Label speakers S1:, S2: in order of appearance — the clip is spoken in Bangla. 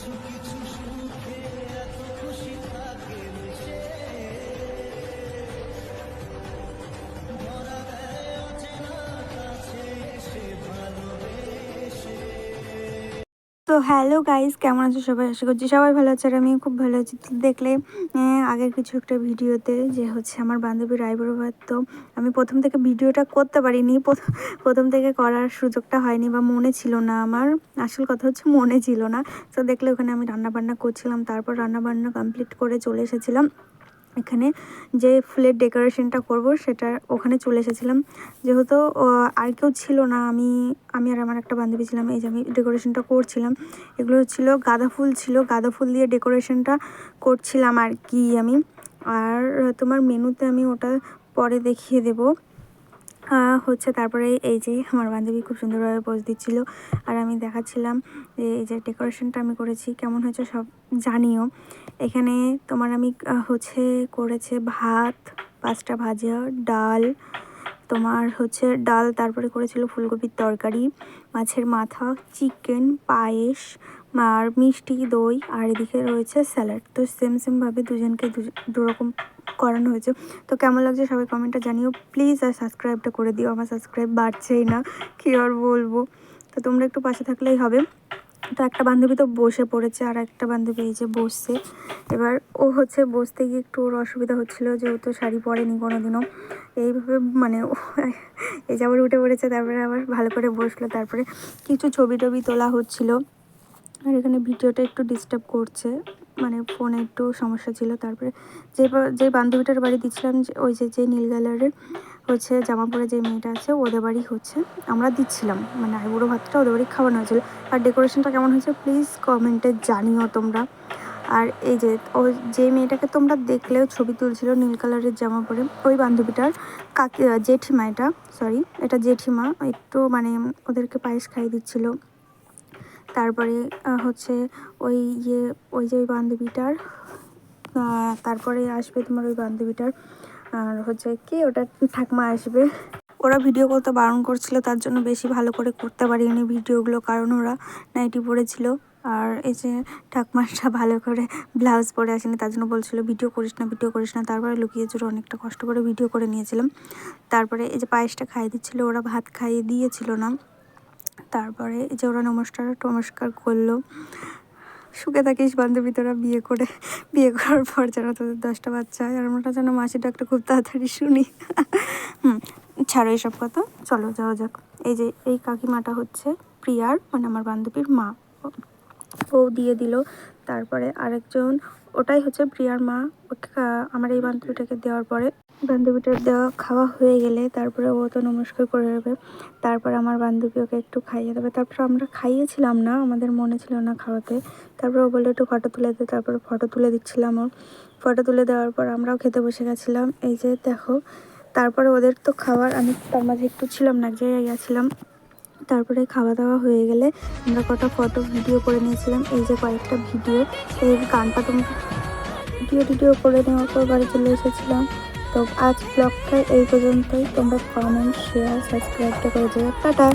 S1: তো হ্যালো গাইস, কেমন আছো সবাই? আশা করছি সবাই ভালো আছে আর আমিও খুব ভালো আছি। তো দেখলে আগের কিছু একটা ভিডিওতে যে হচ্ছে আমার বান্ধবীর আইব্রো ভাত, তো আমি প্রথম থেকে ভিডিওটা করতে পারিনি, প্রথম থেকে করার সুযোগটা হয়নি বা মনে ছিল না আমার। আসল কথা হচ্ছে মনে ছিল না। তো দেখলে ওখানে আমি রান্নাবান্না করছিলাম, তারপর রান্নাবান্না কমপ্লিট করে চলে এসেছিলাম এখানে যে ফুলের ডেকোরেশনটা করব সেটা ওখানে চলে এসেছিলাম। যেহেতু আর কেউ ছিল না, আমি আর আমার একটা বান্ধবী ছিলাম। এই যে আমি ডেকোরেশনটা করছিলাম, এগুলো ছিল গাঁদা ফুল, ছিল গাঁদা ফুল দিয়ে ডেকোরেশনটা করছিলাম আর কি আমি। আর তোমার মেনুতে আমি ওটা পরে দেখিয়ে দেবো। হচ্ছে তারপরে এই যে আমার বান্ধবী খুব সুন্দরভাবে পোজ দিচ্ছিল আর আমি দেখাচ্ছিলাম যে এই যে ডেকোরেশনটা আমি করেছি কেমন হয়েছে সব জানিও। এখানে তোমার আমি হচ্ছে করেছে ভাত, 5টা ভাজা, ডাল, তোমার হচ্ছে ডাল, তারপরে করেছিল ফুলকপির তরকারি, মাছের মাথা, চিকেন, পায়েস আর মিষ্টি দই, আর এদিকে রয়েছে স্যালাড। তো সেমভাবে দুজনকে দুরকম করানো হয়েছে। তো কেমন লাগছে সবাই কমেন্টে জানিও প্লিজ, আর সাবস্ক্রাইবটা করে দিও, আমার সাবস্ক্রাইব বাড়ছেই না, কী আর বলবো। তো তোমরা একটু পাশে থাকলেই হবে। তো একটা বান্ধবী তো বসে পড়েছে আর একটা বান্ধবী এই যে বসছে। এবার ও হচ্ছে বসতে গিয়ে একটু ওর অসুবিধা হচ্ছিলো, যেহেতু শাড়ি পরেনি কোনো দিনও। এইভাবে মানে এই যে আবার উঠে পড়েছে, তারপরে আবার ভালো করে বসলো, তারপরে কিছু ছবি টবি তোলা হচ্ছিলো। আর এখানে ভিডিওটা একটু ডিস্টার্ব করছে, মানে ফোনে একটু সমস্যা ছিল। তারপরে যে বান্ধবীটার বাড়ি দিচ্ছিলাম, ওই যে নীল কালারের হচ্ছে জামা পরে যে মেয়েটা আছে, ওদের বাড়ি হচ্ছে আমরা দিচ্ছিলাম, মানে আইবুড়ো ভাতটা ওদের বাড়ি খাওয়ানো হয়েছিল। আর ডেকোরেশনটা কেমন হয়েছে প্লিজ কমেন্টে জানিও তোমরা। আর এই যে যে মেয়েটাকে তোমরা দেখলেও ছবি তুলছিল নীল কালারের জামা পরে, ওই বান্ধবীটার জেঠিমা, এটা জেঠিমা একটু মানে ওদেরকে পায়েস খাইয়ে দিচ্ছিল। তারপরে হচ্ছে ওই যে ওই বান্ধবীটার তারপরে আসবে তোমার ওই বান্ধবীটার আর হচ্ছে কি ওটা ঠাকমা আসবে। ওরা ভিডিও করতে বারণ করছিল, তার জন্য বেশি ভালো করে করতে পারিনি ভিডিওগুলো, কারণ ওরা নাইটি পরেছিল। আর এই যে ঠাকমাটা ভালো করে ব্লাউজ পরে আসেনি, তার জন্য বলছিল ভিডিও করিস না। তারপরে লুকিয়ে চুরে অনেকটা কষ্ট করে ভিডিও করে নিয়েছিলাম। তারপরে এই যে পায়েসটা খাইয়ে দিচ্ছিল, ওরা ভাত খাইয়ে দিয়েছিল না। তারপরে এই যে ওরা নমস্কার করলো। সুখে থাকিস বান্ধবী, তোরা বিয়ে করার পর যেন তোদের 10টা বাচ্চা হয়, আর আমরা যেন মাসির ডাকটা খুব তাড়াতাড়ি শুনি। ছাড়ো এসব কথা, চলো যাওয়া যাক। এই যে এই কাকিমাটা হচ্ছে প্রিয়ার, মানে আমার বান্ধবীর মা, ও দিয়ে দিল। তারপরে আরেকজন, ওটাই হচ্ছে প্রিয়ার মা, আমার এই বান্ধবীটাকে দেওয়ার পরে বান্ধবীটার দেওয়া খাওয়া হয়ে গেলে তারপরে ও তো নমস্কার করে দেবে। তারপর আমার বান্ধবী ওকে একটু খাইয়ে দেবে। তারপর আমরা খাইয়েছিলাম না, আমাদের মনে ছিল না খাওয়াতে। তারপর ও বললো একটু ফটো তুলে দে, তারপরে ফটো তুলে দিচ্ছিলাম। ওর ফটো তুলে দেওয়ার পর আমরাও খেতে বসে গেছিলাম। এই যে দেখো, তারপরে ওদের তো খাবার, আমি তার মাঝে একটু ছিলাম না, এক জায়গায় গেছিলাম। তারপরে খাওয়া দাওয়া হয়ে গেলে আমরা কটা ফটো ভিডিও করে নিয়েছিলাম। এই যে কয়েকটা ভিডিও, এই গানটা তোমরা ভিডিও করে নেওয়ার পর বাড়ি চলে এসেছিলাম। তো আজ ব্লগটা এই পর্যন্তই। তোমরা কমেন্ট, শেয়ার, সাবস্ক্রাইবটা করে দেবে। টাটা।